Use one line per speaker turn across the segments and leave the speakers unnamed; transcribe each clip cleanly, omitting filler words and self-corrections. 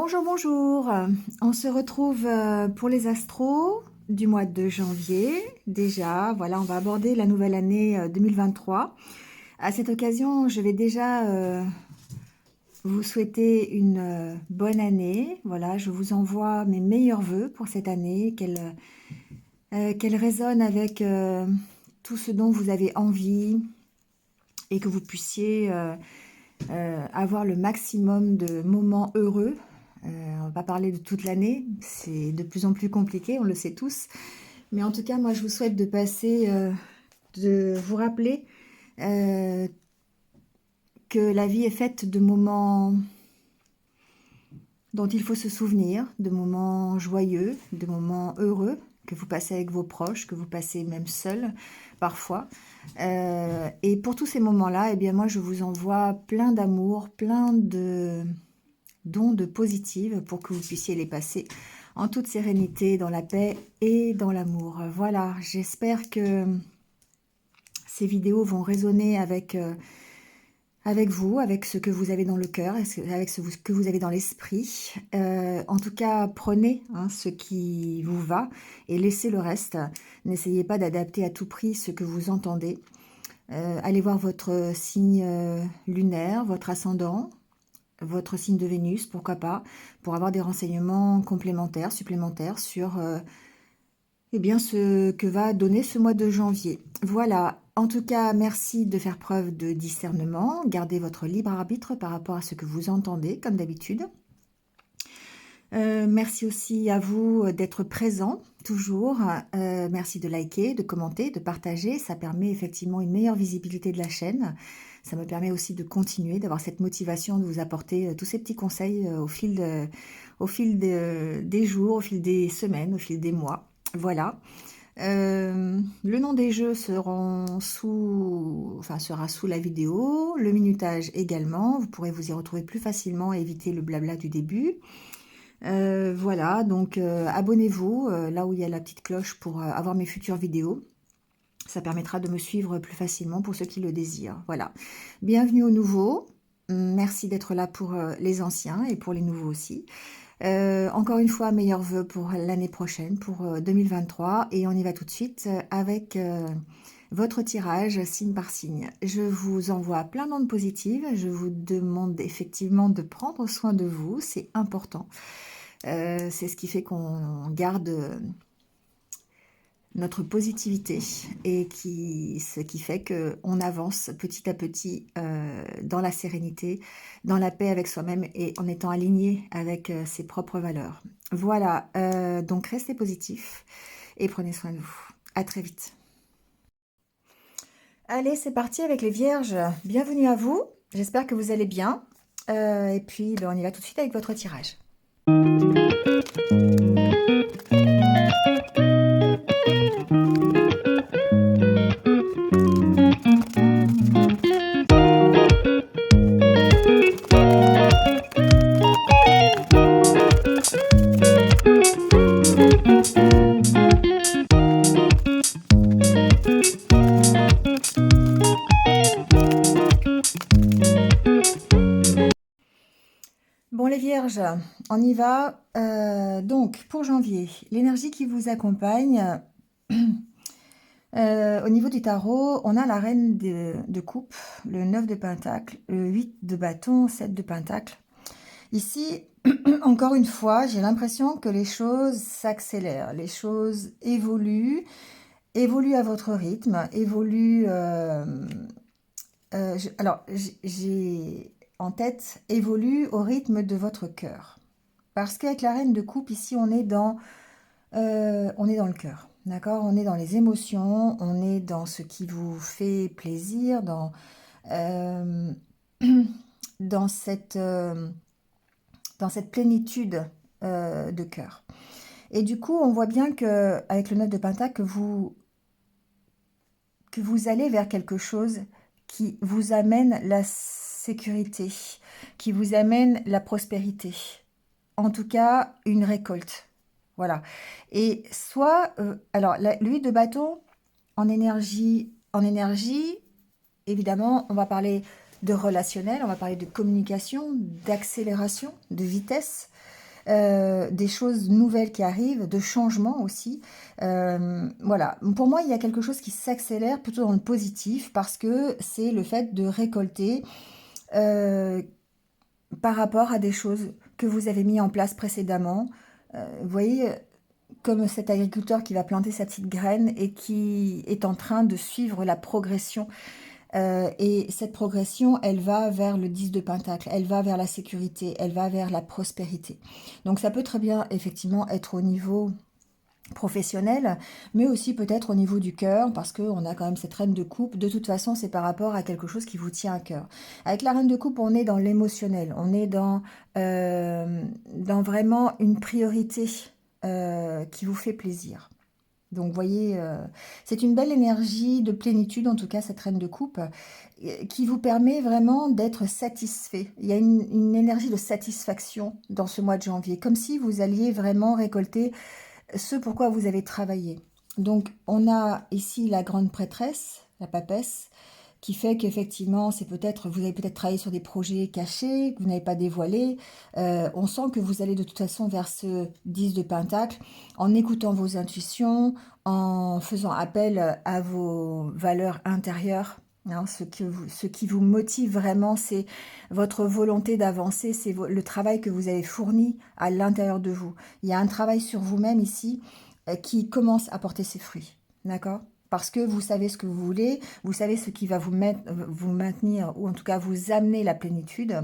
Bonjour, bonjour. On se retrouve pour les astros du mois de janvier. Déjà, voilà, on va aborder la nouvelle année 2023. À cette occasion, je vais déjà vous souhaiter une bonne année. Voilà, je vous envoie mes meilleurs vœux pour cette année, qu'elle résonne avec tout ce dont vous avez envie et que vous puissiez avoir le maximum de moments heureux. On va pas parler de toute l'année, c'est de plus en plus compliqué, on le sait tous. Mais en tout cas, moi, je vous souhaite de passer, de vous rappeler euh, que la vie est faite de moments dont il faut se souvenir, de moments joyeux, de moments heureux que vous passez avec vos proches, que vous passez même seul parfois. Et pour tous ces moments-là, eh bien moi, je vous envoie plein d'amour, plein de d'ondes positives pour que vous puissiez les passer en toute sérénité, dans la paix et dans l'amour. Voilà, j'espère que ces vidéos vont résonner avec vous, avec ce que vous avez dans le cœur, avec ce que vous avez dans l'esprit. En tout cas, prenez ce qui vous va et laissez le reste. N'essayez pas d'adapter à tout prix ce que vous entendez. Allez voir votre signe lunaire, votre ascendant, votre signe de Vénus, pourquoi pas, pour avoir des renseignements complémentaires, supplémentaires sur eh bien, ce que va donner ce mois de janvier. Voilà, en tout cas, merci de faire preuve de discernement, gardez votre libre arbitre par rapport à ce que vous entendez, comme d'habitude. Merci aussi à vous d'être présent, toujours. Merci de liker, de commenter, de partager. Ça permet effectivement une meilleure visibilité de la chaîne. Ça me permet aussi de continuer, d'avoir cette motivation de vous apporter tous ces petits conseils au fil des jours, au fil des semaines, au fil des mois. Voilà. Le nom des jeux sera sous la vidéo, le minutage également. Vous pourrez vous y retrouver plus facilement et éviter le blabla du début. Voilà, donc abonnez-vous là où il y a la petite cloche pour avoir mes futures vidéos. Ça permettra de me suivre plus facilement pour ceux qui le désirent. Voilà, bienvenue aux nouveaux. Merci d'être là pour les anciens et pour les nouveaux aussi. Encore une fois, meilleurs vœux pour l'année prochaine, pour 2023. Et on y va tout de suite avec votre tirage signe par signe. Je vous envoie plein d'ondes positives. Je vous demande effectivement de prendre soin de vous. C'est important. C'est ce qui fait qu'on garde notre positivité et ce qui fait qu'on avance petit à petit dans la sérénité, dans la paix avec soi-même et en étant aligné avec ses propres valeurs. Voilà, donc restez positifs et prenez soin de vous. À très vite. Allez, c'est parti avec les vierges. Bienvenue à vous. J'espère que vous allez bien. Et puis, on y va tout de suite avec votre tirage. Bon les vierges, on y va. Donc pour janvier, l'énergie qui vous accompagne, au niveau du tarot, on a la reine de coupe, le 9 de pentacle, le 8 de bâton, 7 de pentacle. Ici, encore une fois, j'ai l'impression que les choses s'accélèrent, les choses évoluent à votre rythme, évoluent... alors, j'ai en tête, évolue au rythme de votre cœur. Parce qu'avec la reine de coupe, ici, on est dans le cœur. D'accord? On est dans les émotions, on est dans ce qui vous fait plaisir, euh, dans cette plénitude de cœur. Et du coup, on voit bien que avec le 9 de pentacle, que vous allez vers quelque chose qui vous amène la sécurité, qui vous amène la prospérité. En tout cas, une récolte. Voilà. Et soit, alors, l'huile de bâton, en énergie, évidemment, on va parler de relationnel, on va parler de communication, d'accélération, de vitesse. des choses nouvelles qui arrivent, de changements aussi. Voilà, pour moi, il y a quelque chose qui s'accélère plutôt dans le positif parce que c'est le fait de récolter euh, par rapport à des choses que vous avez mis en place précédemment. Vous voyez, comme cet agriculteur qui va planter sa petite graine et qui est en train de suivre la progression. Et cette progression, elle va vers le 10 de Pentacle, elle va vers la sécurité, elle va vers la prospérité. Donc ça peut très bien effectivement être au niveau professionnel, mais aussi peut-être au niveau du cœur, parce qu'on a quand même cette reine de coupe. De toute façon, c'est par rapport à quelque chose qui vous tient à cœur. Avec la reine de coupe, on est dans l'émotionnel, on est dans vraiment une priorité qui vous fait plaisir. Donc, vous voyez, c'est une belle énergie de plénitude, en tout cas, cette reine de coupe, qui vous permet vraiment d'être satisfait. Il y a une énergie de satisfaction dans ce mois de janvier, comme si vous alliez vraiment récolter ce pourquoi vous avez travaillé. Donc, on a ici la grande prêtresse, la papesse, qui fait qu'effectivement, c'est peut-être, vous avez peut-être travaillé sur des projets cachés, que vous n'avez pas dévoilés. On sent que vous allez de toute façon vers ce 10 de Pentacle, en écoutant vos intuitions, en faisant appel à vos valeurs intérieures. Hein, ce qui vous motive vraiment, c'est votre volonté d'avancer, c'est le travail que vous avez fourni à l'intérieur de vous. Il y a un travail sur vous-même ici qui commence à porter ses fruits. D'accord? Parce que vous savez ce que vous voulez, vous savez ce qui va vous maintenir, ou en tout cas vous amener la plénitude,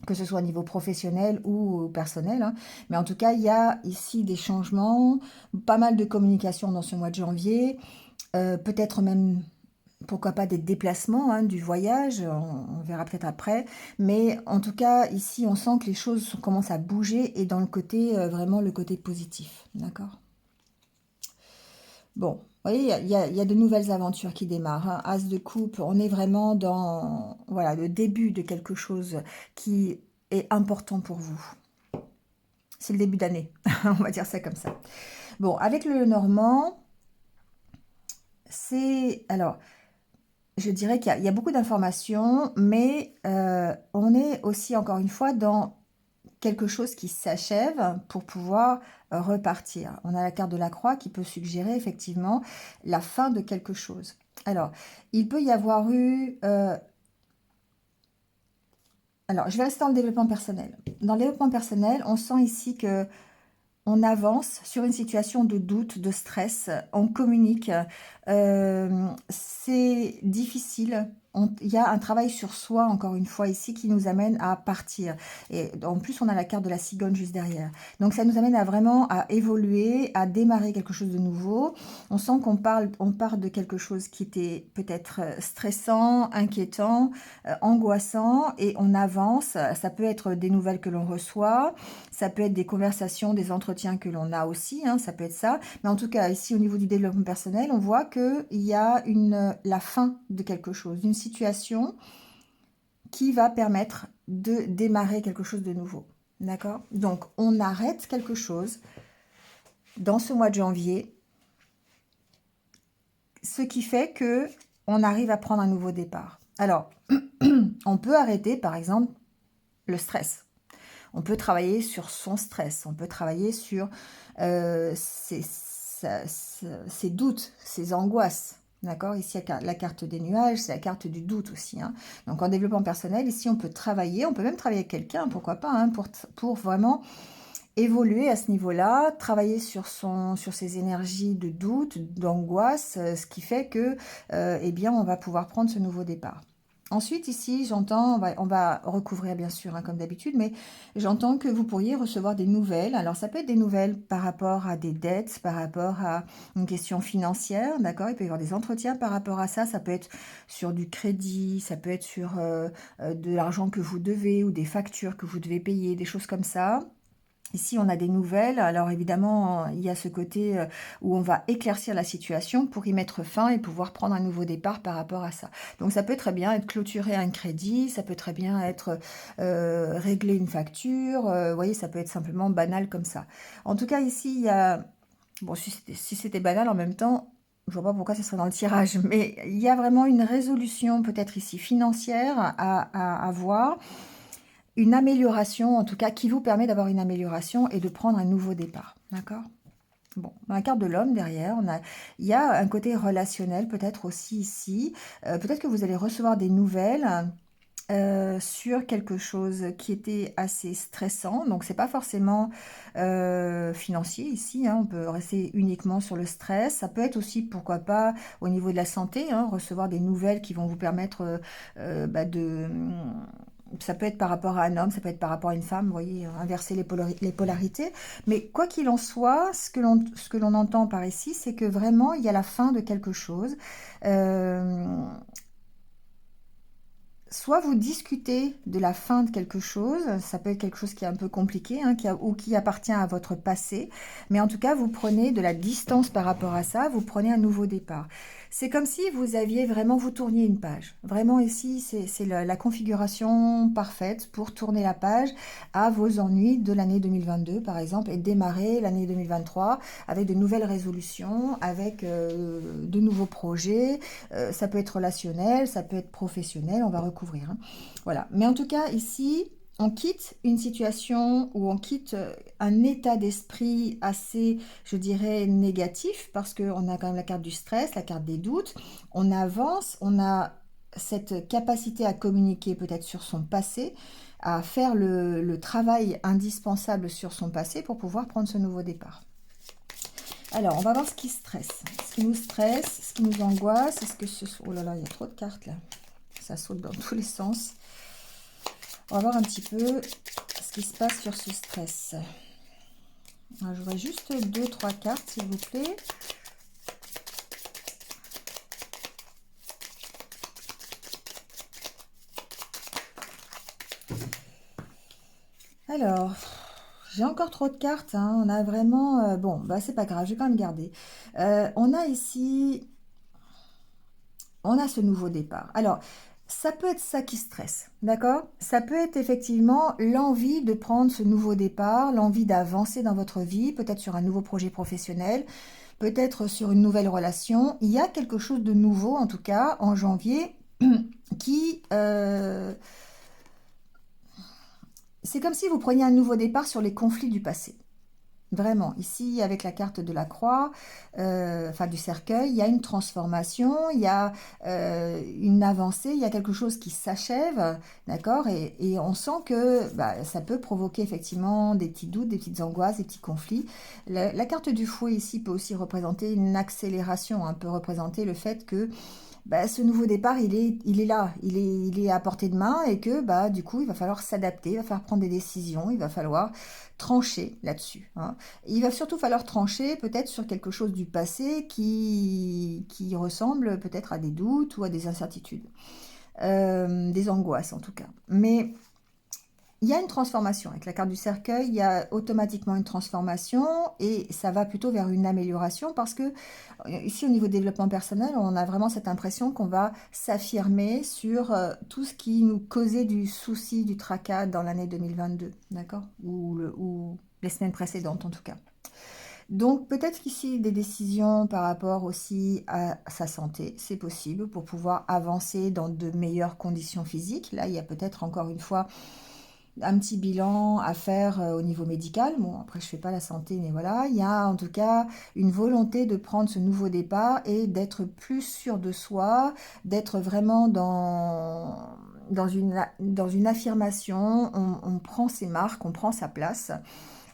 que ce soit au niveau professionnel ou personnel. Hein. Mais en tout cas, il y a ici des changements, pas mal de communication dans ce mois de janvier, peut-être même, pourquoi pas, des déplacements, hein, du voyage, on verra peut-être après. Mais en tout cas, ici, on sent que les choses commencent à bouger et dans le côté, vraiment le côté positif. D'accord ? Bon, vous voyez, il y a de nouvelles aventures qui démarrent. Hein. As de coupe, on est vraiment dans, voilà, le début de quelque chose qui est important pour vous. C'est le début d'année, on va dire ça comme ça. Bon, avec le Normand, c'est... Alors, je dirais qu'il y a beaucoup d'informations, mais on est aussi, encore une fois, dans quelque chose qui s'achève pour pouvoir repartir. On a la carte de la croix qui peut suggérer effectivement la fin de quelque chose. Alors, il peut y avoir eu... alors, je vais rester dans le développement personnel. Dans le développement personnel, on sent ici que on avance sur une situation de doute, de stress, on communique, c'est difficile. Il y a un travail sur soi, encore une fois, ici, qui nous amène à partir. Et en plus, on a la carte de la cigogne juste derrière. Donc, ça nous amène à vraiment à évoluer, à démarrer quelque chose de nouveau. On sent on part de quelque chose qui était peut-être stressant, inquiétant, angoissant, et on avance. Ça peut être des nouvelles que l'on reçoit, ça peut être des conversations, des entretiens que l'on a aussi, hein, ça peut être ça. Mais en tout cas, ici, au niveau du développement personnel, on voit qu'il y a la fin de quelque chose, d'une situation qui va permettre de démarrer quelque chose de nouveau. D'accord? Donc, on arrête quelque chose dans ce mois de janvier, ce qui fait que on arrive à prendre un nouveau départ. Alors, on peut arrêter, par exemple, le stress. On peut travailler sur son stress, on peut travailler sur ses doutes, ses angoisses. D'accord? Ici, la carte des nuages, c'est la carte du doute aussi. Hein. Donc, en développement personnel, ici, on peut travailler, on peut même travailler avec quelqu'un, pourquoi pas, hein, pour vraiment évoluer à ce niveau-là, travailler sur ses énergies de doute, d'angoisse, ce qui fait que, eh bien, on va pouvoir prendre ce nouveau départ. Ensuite, ici, j'entends, on va recouvrir bien sûr, hein, comme d'habitude, mais j'entends que vous pourriez recevoir des nouvelles. Alors, ça peut être des nouvelles par rapport à des dettes, par rapport à une question financière, d'accord? Il peut y avoir des entretiens par rapport à ça. Ça peut être sur du crédit, ça peut être sur de l'argent que vous devez ou des factures que vous devez payer, des choses comme ça. Ici, on a des nouvelles. Alors évidemment, il y a ce côté où on va éclaircir la situation pour y mettre fin et pouvoir prendre un nouveau départ par rapport à ça. Donc ça peut très bien être clôturer un crédit, ça peut très bien être régler une facture. Vous voyez, ça peut être simplement banal comme ça. En tout cas, ici, il y a... Bon, si c'était banal en même temps, je vois pas pourquoi ce serait dans le tirage, mais il y a vraiment une résolution peut-être ici financière à voir. une amélioration, en tout cas, qui vous permet d'avoir une amélioration et de prendre un nouveau départ. D'accord? Bon, la carte de l'homme derrière, il y a un côté relationnel peut-être aussi ici. Peut-être que vous allez recevoir des nouvelles sur quelque chose qui était assez stressant. Donc, c'est pas forcément financier ici, hein. On peut rester uniquement sur le stress. Ça peut être aussi, pourquoi pas, au niveau de la santé, hein, recevoir des nouvelles qui vont vous permettre ça peut être par rapport à un homme, ça peut être par rapport à une femme, vous voyez, inverser les polarités. Mais quoi qu'il en soit, ce que l'on entend par ici, c'est que vraiment, il y a la fin de quelque chose. Euh, Soit vous discutez de la fin de quelque chose, ça peut être quelque chose qui est un peu compliqué, hein, ou qui appartient à votre passé, mais en tout cas, vous prenez de la distance par rapport à ça, vous prenez un nouveau départ. C'est comme si vous aviez vraiment, vous tourniez une page. Vraiment ici, c'est la configuration parfaite pour tourner la page à vos ennuis de l'année 2022, par exemple, et démarrer l'année 2023 avec de nouvelles résolutions, avec de nouveaux projets. Ça peut être relationnel, ça peut être professionnel, on va recouvrir, hein. Voilà. Mais en tout cas, ici, on quitte une situation ou on quitte un état d'esprit assez, je dirais, négatif, parce qu'on a quand même la carte du stress, la carte des doutes. On avance, on a cette capacité à communiquer peut-être sur son passé, à faire le travail indispensable sur son passé pour pouvoir prendre ce nouveau départ. Alors, on va voir ce qui stresse. Ce qui nous stresse, ce qui nous angoisse, est-ce que ce... Oh là là, il y a trop de cartes là. Ça saute dans tous les sens. On va voir un petit peu ce qui se passe sur ce stress. Alors, je voudrais juste 2-3 cartes, s'il vous plaît. Alors, j'ai encore trop de cartes, hein. On a vraiment... bon, bah c'est pas grave, je vais quand même garder. On a ici... On a ce nouveau départ. Alors, ça peut être ça qui stresse, d'accord? Ça peut être effectivement l'envie de prendre ce nouveau départ, l'envie d'avancer dans votre vie, peut-être sur un nouveau projet professionnel, peut-être sur une nouvelle relation. Il y a quelque chose de nouveau, en tout cas, en janvier, qui... c'est comme si vous preniez un nouveau départ sur les conflits du passé. Vraiment, ici, avec la carte de la croix, enfin du cercueil, il y a une transformation, il y a une avancée, il y a quelque chose qui s'achève, d'accord? Et on sent que bah, ça peut provoquer effectivement des petits doutes, des petites angoisses, des petits conflits. La carte du fouet ici peut aussi représenter une accélération, hein, peut représenter le fait que bah, ce nouveau départ, il est là, il est à portée de main et que bah, du coup, il va falloir s'adapter, il va falloir prendre des décisions, il va falloir trancher là-dessus, hein. Il va surtout falloir trancher peut-être sur quelque chose du passé qui ressemble peut-être à des doutes ou à des incertitudes, des angoisses en tout cas. Mais il y a une transformation. Avec la carte du cercueil, il y a automatiquement une transformation et ça va plutôt vers une amélioration parce que ici, au niveau développement personnel, on a vraiment cette impression qu'on va s'affirmer sur tout ce qui nous causait du souci, du tracas dans l'année 2022, d'accord? Ou les semaines précédentes en tout cas. Donc peut-être qu'ici, des décisions par rapport aussi à sa santé, c'est possible pour pouvoir avancer dans de meilleures conditions physiques. Là, il y a peut-être encore une fois un petit bilan à faire au niveau médical. Bon, après, je ne fais pas la santé, mais voilà. Il y a en tout cas une volonté de prendre ce nouveau départ et d'être plus sûr de soi, d'être vraiment dans une affirmation. On prend ses marques, on prend sa place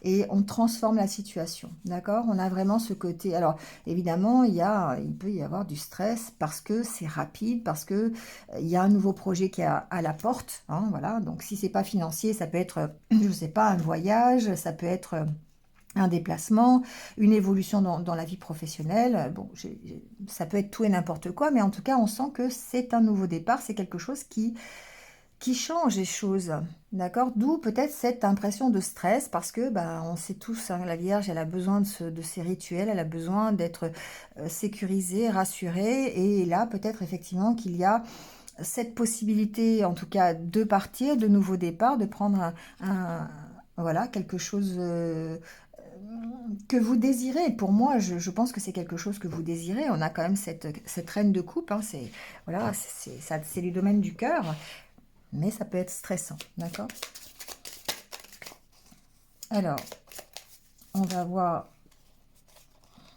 et on transforme la situation, d'accord? On a vraiment ce côté. Alors, évidemment, il peut y avoir du stress parce que c'est rapide, parce que il y a un nouveau projet qui est à la porte, hein, voilà. Donc, si c'est pas financier, ça peut être, je sais pas, un voyage, ça peut être un déplacement, une évolution dans la vie professionnelle. Bon, ça peut être tout et n'importe quoi, mais en tout cas, on sent que c'est un nouveau départ, c'est quelque chose qui change les choses, d'accord? D'où peut-être cette impression de stress, parce que bah, on sait tous, hein, la Vierge, elle a besoin de ces rituels, elle a besoin d'être sécurisée, rassurée, et là, peut-être effectivement qu'il y a cette possibilité, en tout cas, de partir, de nouveau départ, de prendre voilà, quelque chose que vous désirez. Pour moi, je pense que c'est quelque chose que vous désirez. On a quand même cette reine de coupe, hein, voilà, c'est du domaine du cœur. Mais ça peut être stressant, d'accord? Alors, on va voir.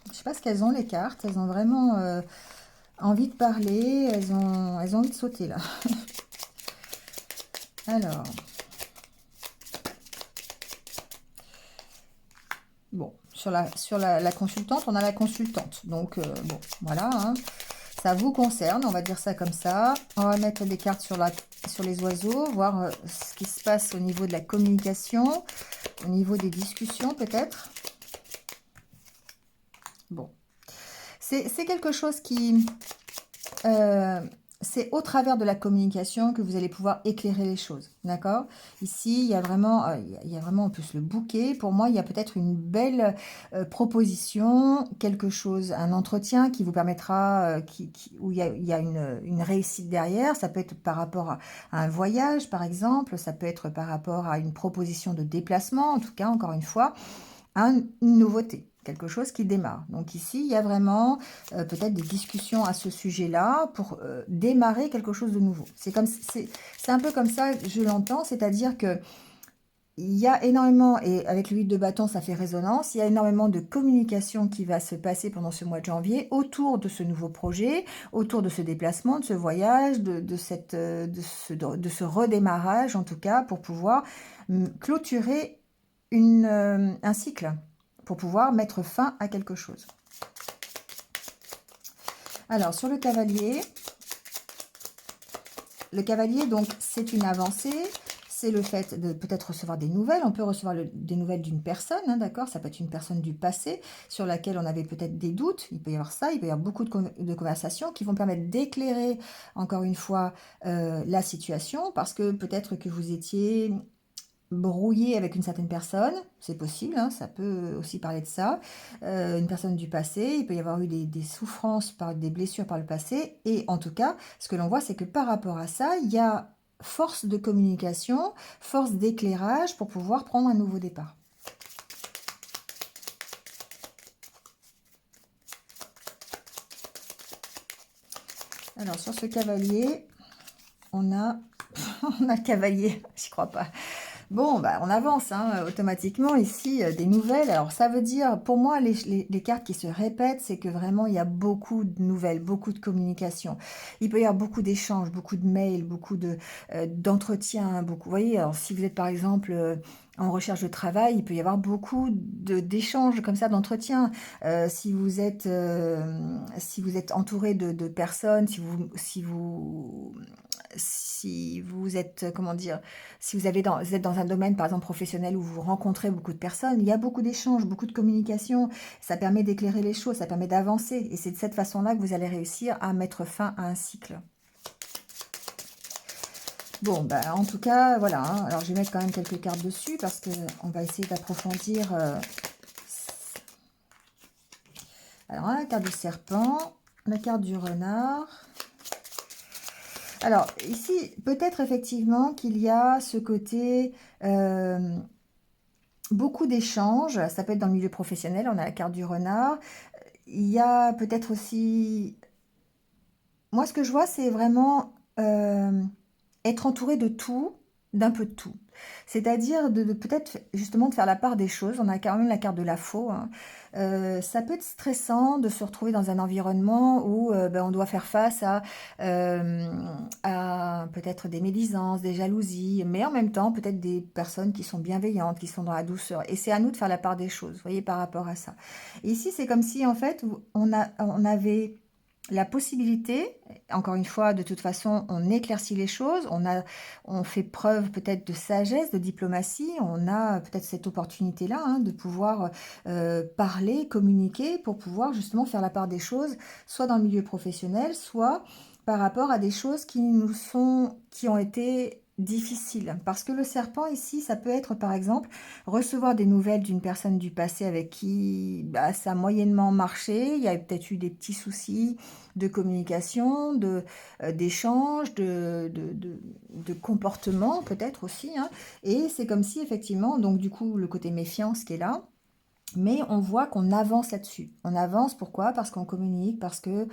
Je sais pas ce qu'elles ont, les cartes. Elles ont vraiment envie de parler. Elles ont envie de sauter, là. Alors. Bon, la consultante, on a la consultante. Donc, bon, voilà, hein. Ça vous concerne, on va dire ça comme ça. On va mettre des cartes sur les oiseaux, voir ce qui se passe au niveau de la communication, au niveau des discussions peut-être. Bon, c'est quelque chose qui... c'est au travers de la communication que vous allez pouvoir éclairer les choses, d'accord? Ici, il y a vraiment en plus le bouquet. Pour moi, il y a peut-être une belle proposition, quelque chose, un entretien qui vous permettra, où il y a une réussite derrière. Ça peut être par rapport à un voyage, par exemple. Ça peut être par rapport à une proposition de déplacement, en tout cas, encore une fois, une nouveauté, quelque chose qui démarre. Donc ici, il y a vraiment peut-être des discussions à ce sujet-là pour démarrer quelque chose de nouveau. C'est un peu comme ça que je l'entends, c'est-à-dire que il y a énormément, et avec le 8 de bâton, ça fait résonance, il y a énormément de communication qui va se passer pendant ce mois de janvier autour de ce nouveau projet, autour de ce déplacement, de ce voyage, de ce redémarrage, en tout cas, pour pouvoir clôturer un cycle, pour pouvoir mettre fin à quelque chose. Alors, sur le cavalier, donc, c'est une avancée. C'est le fait de peut-être recevoir des nouvelles. On peut recevoir des nouvelles d'une personne, hein, d'accord? Ça peut être une personne du passé sur laquelle on avait peut-être des doutes. Il peut y avoir ça, il peut y avoir beaucoup de conversations qui vont permettre d'éclairer, encore une fois, la situation. Parce que peut-être que vous étiez brouillé avec une certaine personne, c'est possible, hein, ça peut aussi parler de ça, une personne du passé, il peut y avoir eu des souffrances, des blessures par le passé, et en tout cas, ce que l'on voit, c'est que par rapport à ça, il y a force de communication, force d'éclairage pour pouvoir prendre un nouveau départ. Alors, sur ce cavalier, on a le cavalier, j'y crois pas. Bon, bah, on avance hein, automatiquement ici, des nouvelles. Alors, ça veut dire, pour moi, les cartes qui se répètent, c'est que vraiment, il y a beaucoup de nouvelles, beaucoup de communication. Il peut y avoir beaucoup d'échanges, beaucoup de mails, beaucoup d'entretiens, beaucoup. Vous voyez, alors, si vous êtes, par exemple, en recherche de travail, il peut y avoir beaucoup d'échanges comme ça, d'entretiens. Si vous êtes entouré de personnes, si vous êtes, comment dire, si vous êtes dans un domaine, par exemple, professionnel où vous rencontrez beaucoup de personnes, il y a beaucoup d'échanges, beaucoup de communication. Ça permet d'éclairer les choses, ça permet d'avancer. Et c'est de cette façon-là que vous allez réussir à mettre fin à un cycle. Bon, bah, en tout cas, voilà. Hein. Alors, je vais mettre quand même quelques cartes dessus parce qu'on va essayer d'approfondir. Alors, la carte du serpent, la carte du renard. Alors, ici, peut-être effectivement qu'il y a ce côté, beaucoup d'échanges, ça peut être dans le milieu professionnel, on a la carte du renard. Il y a peut-être aussi... Moi, ce que je vois, c'est vraiment être entouré de tout, d'un peu de tout. C'est-à-dire de peut-être justement de faire la part des choses. On a quand même la carte de la faux. Hein. Ça peut être stressant de se retrouver dans un environnement où ben, on doit faire face à peut-être des médisances, des jalousies, mais en même temps peut-être des personnes qui sont bienveillantes, qui sont dans la douceur. Et c'est à nous de faire la part des choses, vous voyez, par rapport à ça. Et ici, c'est comme si en fait, on avait la possibilité, encore une fois, de toute façon, on éclaircit les choses, on fait preuve peut-être de sagesse, de diplomatie, on a peut-être cette opportunité-là hein, de pouvoir parler, communiquer, pour pouvoir justement faire la part des choses, soit dans le milieu professionnel, soit par rapport à des choses qui ont été difficiles. Parce que le serpent ici, ça peut être par exemple recevoir des nouvelles d'une personne du passé avec qui bah, ça a moyennement marché, il y a peut-être eu des petits soucis, de communication, d'échange, de comportement peut-être aussi. Hein. Et c'est comme si effectivement, donc du coup, le côté méfiance qui est là, mais on voit qu'on avance là-dessus. On avance, pourquoi? Parce qu'on communique, parce que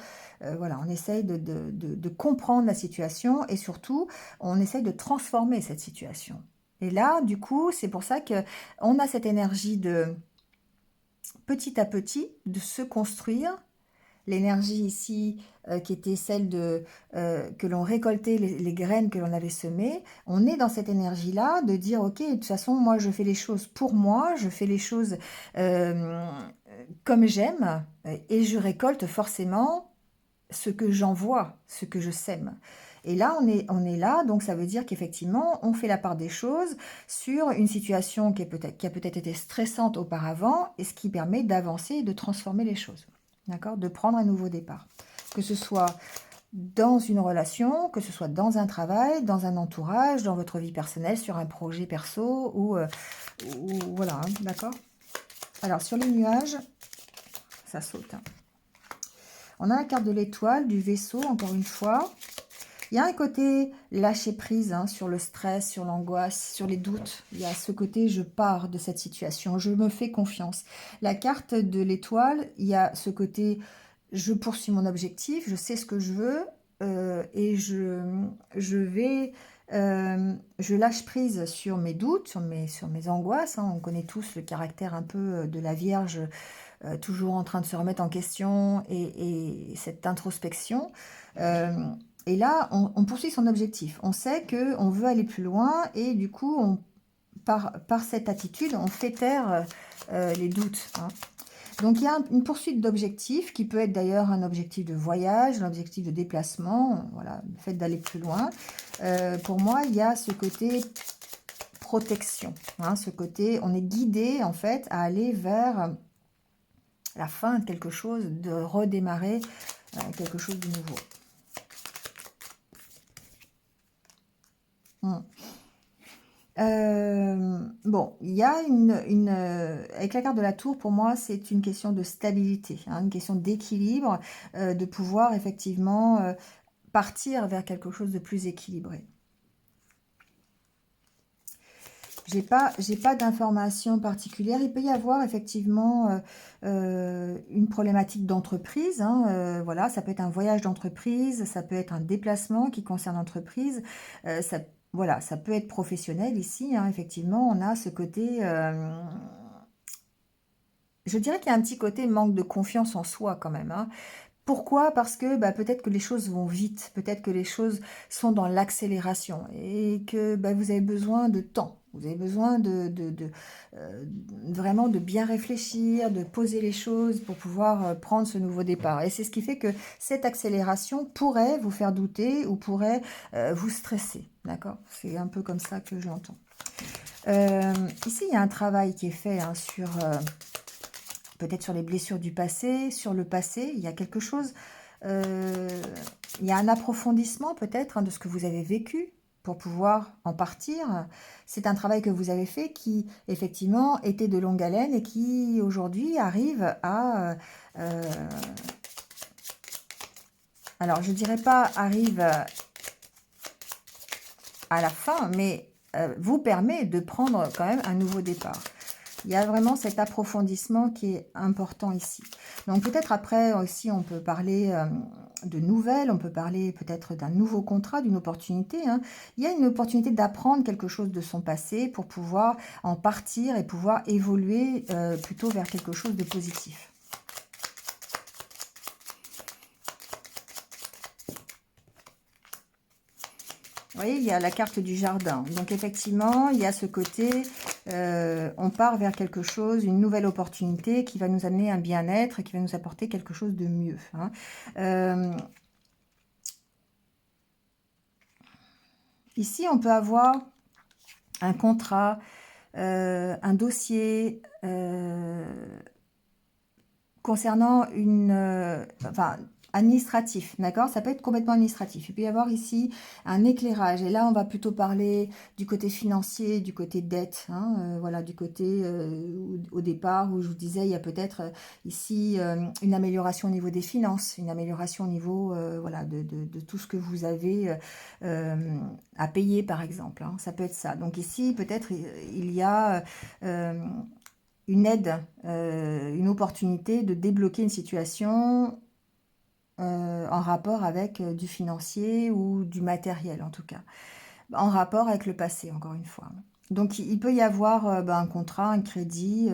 voilà, on essaye de comprendre la situation et surtout, on essaye de transformer cette situation. Et là, du coup, c'est pour ça que on a cette énergie de petit à petit, de se construire. L'énergie ici, qui était celle de que l'on récoltait les graines que l'on avait semées, on est dans cette énergie-là de dire: «OK, de toute façon, moi, je fais les choses pour moi, je fais les choses, hem, comme j'aime, et je récolte forcément ce que j'envoie, ce que je sème». Et là, on est là, donc ça veut dire qu'effectivement, on fait la part des choses sur une situation qui a peut-être été stressante auparavant, et ce qui permet d'avancer et de transformer les choses. D'accord? De prendre un nouveau départ. Que ce soit dans une relation, que ce soit dans un travail, dans un entourage, dans votre vie personnelle, sur un projet perso, ou voilà, hein, d'accord? Alors, sur les nuages, ça saute, hein. On a la carte de l'étoile, du vaisseau, encore une fois. Il y a un côté lâcher prise, hein, sur le stress, sur l'angoisse, sur les doutes. Il y a ce côté je pars de cette situation, je me fais confiance. La carte de l'étoile, il y a ce côté je poursuis mon objectif, je sais ce que je veux, et je vais, je lâche prise sur mes doutes, sur mes angoisses, hein. On connaît tous le caractère un peu de la Vierge, toujours en train de se remettre en question, et cette introspection. Euh, et là, on poursuit son objectif. On sait qu'on veut aller plus loin, et du coup, par cette attitude, on fait taire les doutes, hein. Donc, il y a une poursuite d'objectifs qui peut être d'ailleurs un objectif de voyage, un objectif de déplacement, voilà, le fait d'aller plus loin. Pour moi, il y a ce côté protection, hein, ce côté, on est guidé en fait à aller vers la fin de quelque chose, de redémarrer quelque chose de nouveau. Hmm. Bon, il y a avec la carte de la tour, pour moi, c'est une question de stabilité, hein, une question d'équilibre, de pouvoir effectivement partir vers quelque chose de plus équilibré. J'ai pas d'informations particulières. Il peut y avoir effectivement une problématique d'entreprise, hein, voilà, ça peut être un voyage d'entreprise, ça peut être un déplacement qui concerne l'entreprise, ça, voilà, ça peut être professionnel ici, hein, effectivement, on a ce côté, je dirais qu'il y a un petit côté manque de confiance en soi quand même, hein. Pourquoi? Parce que bah, peut-être que les choses vont vite, peut-être que les choses sont dans l'accélération, et que bah, vous avez besoin de temps, vous avez besoin euh, vraiment de bien réfléchir, de poser les choses pour pouvoir prendre ce nouveau départ. Et c'est ce qui fait que cette accélération pourrait vous faire douter ou pourrait vous stresser. D'accord? C'est un peu comme ça que je l'entends. Ici, il y a un travail qui est fait, hein, sur... peut-être sur les blessures du passé, sur le passé, il y a quelque chose, euh, il y a un approfondissement peut-être, hein, de ce que vous avez vécu pour pouvoir en partir. C'est un travail que vous avez fait qui, effectivement, était de longue haleine et qui, aujourd'hui, arrive à... alors, je dirais pas arrive à la fin, mais vous permet de prendre quand même un nouveau départ. Il y a vraiment cet approfondissement qui est important ici. Donc peut-être après aussi on peut parler de nouvelles, on peut parler peut-être d'un nouveau contrat, d'une opportunité, hein. Il y a une opportunité d'apprendre quelque chose de son passé pour pouvoir en partir et pouvoir évoluer plutôt vers quelque chose de positif. Vous voyez, il y a la carte du jardin. Donc effectivement, il y a ce côté, on part vers quelque chose, une nouvelle opportunité qui va nous amener un bien-être et qui va nous apporter quelque chose de mieux, hein. Ici, on peut avoir un contrat, un dossier concernant enfin, administratif, d'accord? Ça peut être complètement administratif. Il peut y avoir ici un éclairage. Et là, on va plutôt parler du côté financier, du côté dette, hein, voilà, du côté au départ où je vous disais, il y a peut-être ici une amélioration au niveau des finances, une amélioration au niveau voilà, de tout ce que vous avez à payer, par exemple, hein. Ça peut être ça. Donc ici, peut-être il y a... une aide, une opportunité de débloquer une situation en rapport avec du financier ou du matériel en tout cas, en rapport avec le passé encore une fois. Donc, il peut y avoir un contrat, un crédit,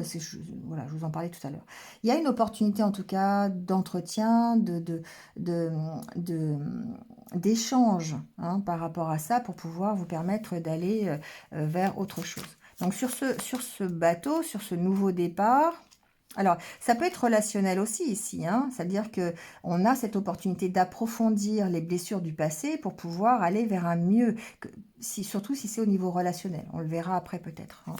voilà, je vous en parlais tout à l'heure. Il y a une opportunité en tout cas d'entretien, de, de- d'échange hein, par rapport à ça pour pouvoir vous permettre d'aller vers autre chose. Donc, sur ce bateau, sur ce nouveau départ, alors, ça peut être relationnel aussi ici, hein, c'est-à-dire que on a cette opportunité d'approfondir les blessures du passé pour pouvoir aller vers un mieux, surtout si c'est au niveau relationnel. On le verra après peut-être, hein.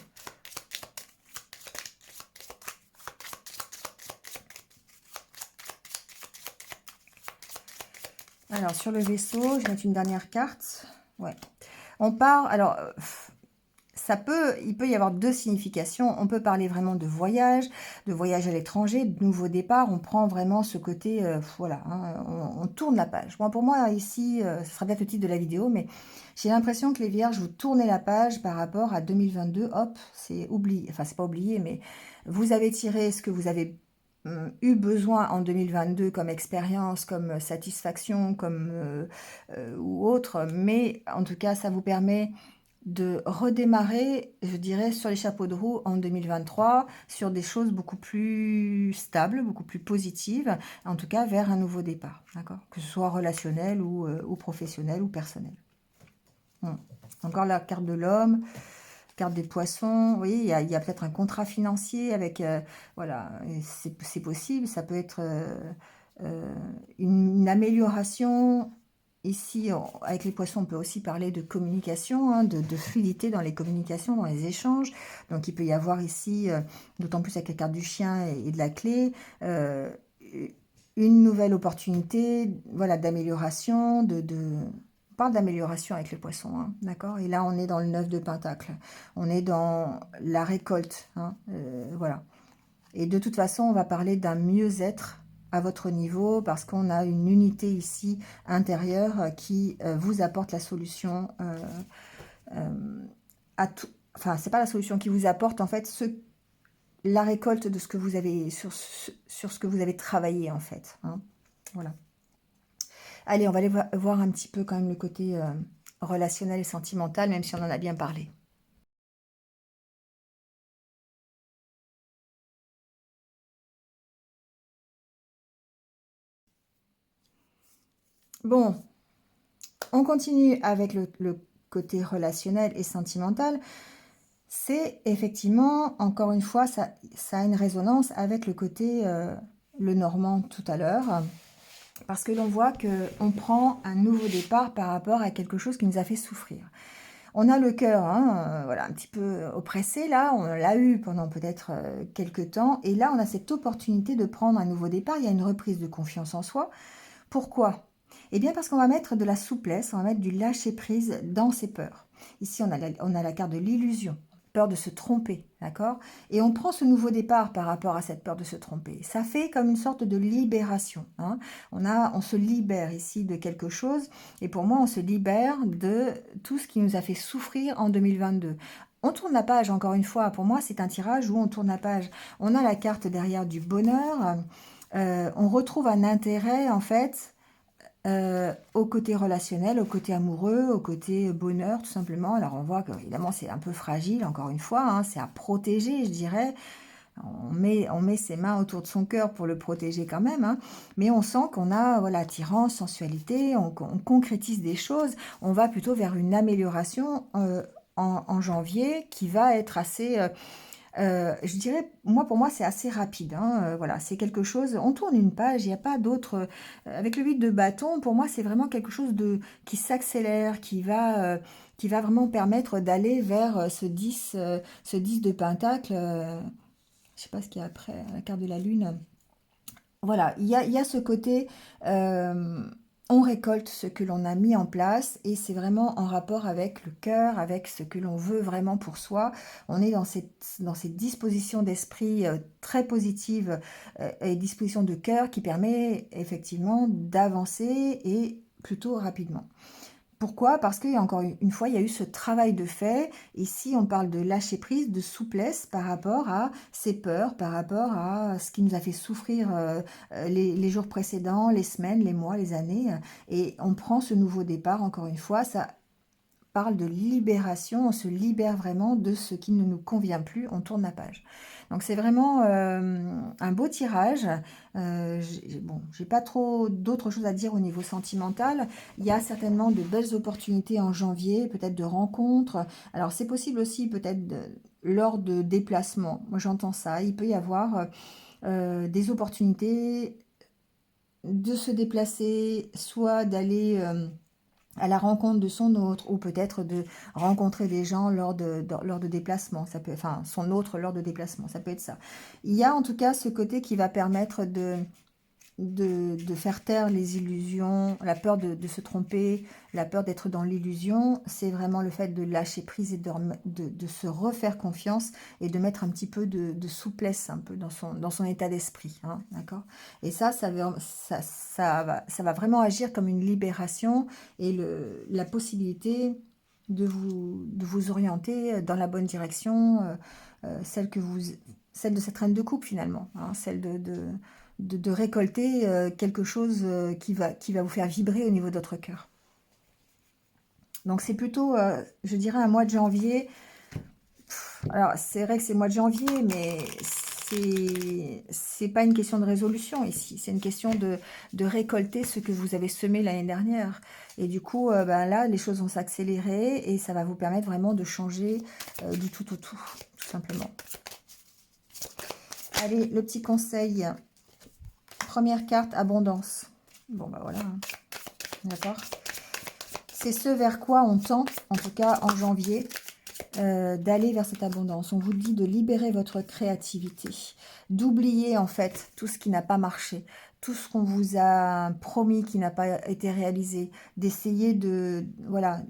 Alors, sur le vaisseau, je vais mettre une dernière carte. Ouais. On part, alors, il peut y avoir deux significations. On peut parler vraiment de voyage à l'étranger, de nouveau départ. On prend vraiment ce côté, voilà, hein, on tourne la page. Bon, pour moi, ici, ce sera peut-être le titre de la vidéo, mais j'ai l'impression que les vierges, vous tournez la page par rapport à 2022. Hop, c'est oublié. Enfin, c'est pas oublié, mais vous avez tiré ce que vous avez eu besoin en 2022 comme expérience, comme satisfaction, comme ou autre. Mais en tout cas, ça vous permet de redémarrer, je dirais, sur les chapeaux de roue en 2023, sur des choses beaucoup plus stables, beaucoup plus positives, en tout cas vers un nouveau départ, d'accord? Que ce soit relationnel ou professionnel ou personnel. Bon. Encore la carte de l'homme, carte des poissons, vous voyez, il y a peut-être un contrat financier avec, voilà, c'est possible, ça peut être une amélioration. Ici, avec les poissons, on peut aussi parler de communication, hein, de fluidité dans les communications, dans les échanges. Donc, il peut y avoir ici, d'autant plus avec la carte du chien et de la clé, une nouvelle opportunité, voilà, d'amélioration, on parle d'amélioration avec les poissons, hein, d'accord? Et là, on est dans le 9 de Pentacle. On est dans la récolte, hein, voilà. Et de toute façon, on va parler d'un mieux-être à votre niveau parce qu'on a une unité ici intérieure qui vous apporte la solution à tout. Enfin, c'est pas la solution qui vous apporte en fait la récolte de ce que vous avez sur ce que vous avez travaillé en fait, hein. Voilà. Allez, on va aller voir un petit peu quand même le côté relationnel et sentimental, même si on en a bien parlé. Bon, on continue avec le côté relationnel et sentimental. C'est effectivement, encore une fois, ça a une résonance avec le côté, le normand tout à l'heure, parce que l'on voit qu'on prend un nouveau départ par rapport à quelque chose qui nous a fait souffrir. On a le cœur, hein, voilà, un petit peu oppressé là, on l'a eu pendant peut-être quelques temps, et là on a cette opportunité de prendre un nouveau départ, il y a une reprise de confiance en soi. Pourquoi? Eh bien parce qu'on va mettre de la souplesse, on va mettre du lâcher-prise dans ses peurs. Ici, on a la carte de l'illusion, peur de se tromper, d'accord? Et on prend ce nouveau départ par rapport à cette peur de se tromper. Ça fait comme une sorte de libération, hein. On se libère ici de quelque chose, et pour moi, on se libère de tout ce qui nous a fait souffrir en 2022. On tourne la page, encore une fois. Pour moi, c'est un tirage où on tourne la page. On a la carte derrière du bonheur. On retrouve un intérêt, en fait, au côté relationnel, au côté amoureux, au côté bonheur, tout simplement. Alors, on voit qu'évidemment, c'est un peu fragile, encore une fois, hein, c'est à protéger, je dirais. On met ses mains autour de son cœur pour le protéger quand même, hein, mais on sent qu'on a voilà, attirance, sensualité, on concrétise des choses, on va plutôt vers une amélioration en janvier qui va être assez je dirais, moi, pour moi, c'est assez rapide, hein, voilà, c'est quelque chose, on tourne une page, il n'y a pas d'autre. Avec le 8 de bâton, pour moi, c'est vraiment quelque chose qui s'accélère, qui va vraiment permettre d'aller vers ce 10 de pentacle. Je sais pas ce qu'il y a après, la carte de la lune. Voilà, il y a ce côté, on récolte ce que l'on a mis en place et c'est vraiment en rapport avec le cœur, avec ce que l'on veut vraiment pour soi. On est dans cette disposition d'esprit très positive et disposition de cœur qui permet effectivement d'avancer et plutôt rapidement. Pourquoi? Parce qu'encore une fois, il y a eu ce travail de fait. Ici, on parle de lâcher prise, de souplesse par rapport à ses peurs, par rapport à ce qui nous a fait souffrir les jours précédents, les semaines, les mois, les années. Et on prend ce nouveau départ, encore une fois. Ça, parle de libération, on se libère vraiment de ce qui ne nous convient plus, on tourne la page. Donc c'est vraiment un beau tirage. Bon, j'ai pas trop d'autres choses à dire au niveau sentimental. Il y a certainement de belles opportunités en janvier, peut-être de rencontres. Alors c'est possible aussi peut-être lors de déplacements. Moi j'entends ça. Il peut y avoir des opportunités de se déplacer, soit d'aller à la rencontre de son autre, ou peut-être de rencontrer des gens lors de déplacements, ça peut, enfin son autre lors de déplacement, ça peut être ça. Il y a en tout cas ce côté qui va permettre de faire taire les illusions, la peur de se tromper, la peur d'être dans l'illusion. C'est vraiment le fait de lâcher prise et de se refaire confiance et de mettre un petit peu de souplesse un peu dans son état d'esprit, hein, d'accord. Et ça va vraiment agir comme une libération et la possibilité de vous orienter dans la bonne direction, celle de cette reine de coupe finalement, hein, celle de récolter quelque chose qui va vous faire vibrer au niveau de votre cœur. Donc c'est plutôt, je dirais, un mois de janvier. Alors c'est vrai que c'est le mois de janvier, mais c'est pas une question de résolution ici. C'est une question de récolter ce que vous avez semé l'année dernière. Et du coup, ben là, les choses vont s'accélérer et ça va vous permettre vraiment de changer du tout au tout simplement. Allez, le petit conseil. Première carte, abondance. Bon, bah voilà. D'accord. C'est ce vers quoi on tend, en tout cas en janvier, d'aller vers cette abondance. On vous dit de libérer votre créativité, d'oublier en fait tout ce qui n'a pas marché, tout ce qu'on vous a promis qui n'a pas été réalisé, d'essayer voilà,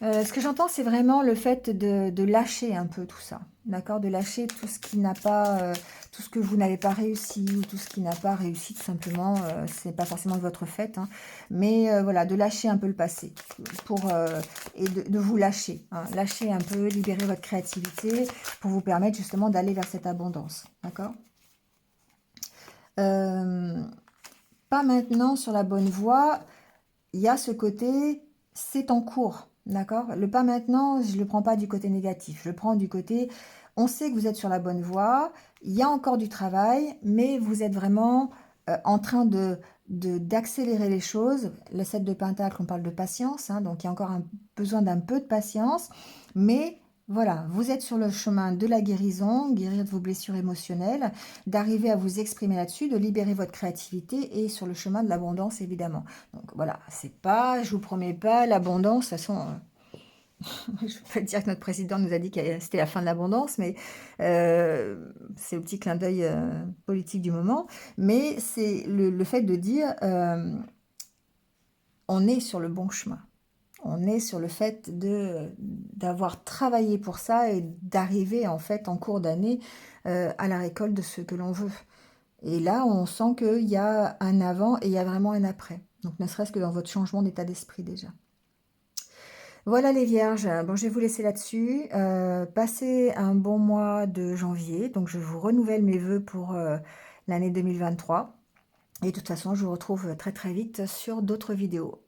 ce que j'entends, c'est vraiment le fait de lâcher un peu tout ça, d'accord? De lâcher tout ce qui n'a pas, tout ce que vous n'avez pas réussi, ou tout ce qui n'a pas réussi, tout simplement. C'est pas forcément de votre fait, hein, mais voilà, de lâcher un peu le passé, et de vous lâcher, hein, lâcher un peu, libérer votre créativité, pour vous permettre justement d'aller vers cette abondance, d'accord? Pas maintenant sur la bonne voie, il y a ce côté, c'est en cours. D'accord? Le pas maintenant, je ne le prends pas du côté négatif. Je le prends du côté, on sait que vous êtes sur la bonne voie. Il y a encore du travail, mais vous êtes vraiment en train d'accélérer les choses. Le 7 de Pentacle, on parle de patience. Hein, donc, il y a encore besoin d'un peu de patience. Mais voilà, vous êtes sur le chemin de la guérison, guérir de vos blessures émotionnelles, d'arriver à vous exprimer là-dessus, de libérer votre créativité et sur le chemin de l'abondance, évidemment. Donc voilà, c'est pas, je vous promets pas l'abondance. De toute façon, je ne vais pas dire que notre président nous a dit que c'était la fin de l'abondance, mais c'est le petit clin d'œil politique du moment. Mais c'est le fait de dire, on est sur le bon chemin. On est sur le fait d'avoir travaillé pour ça et d'arriver en fait en cours d'année à la récolte de ce que l'on veut. Et là, on sent qu'il y a un avant et il y a vraiment un après. Donc, ne serait-ce que dans votre changement d'état d'esprit déjà. Voilà les vierges, bon, je vais vous laisser là-dessus. Passez un bon mois de janvier. Donc, je vous renouvelle mes vœux pour l'année 2023. Et de toute façon, je vous retrouve très très vite sur d'autres vidéos.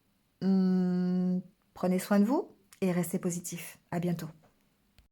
Prenez soin de vous et restez positifs. À bientôt.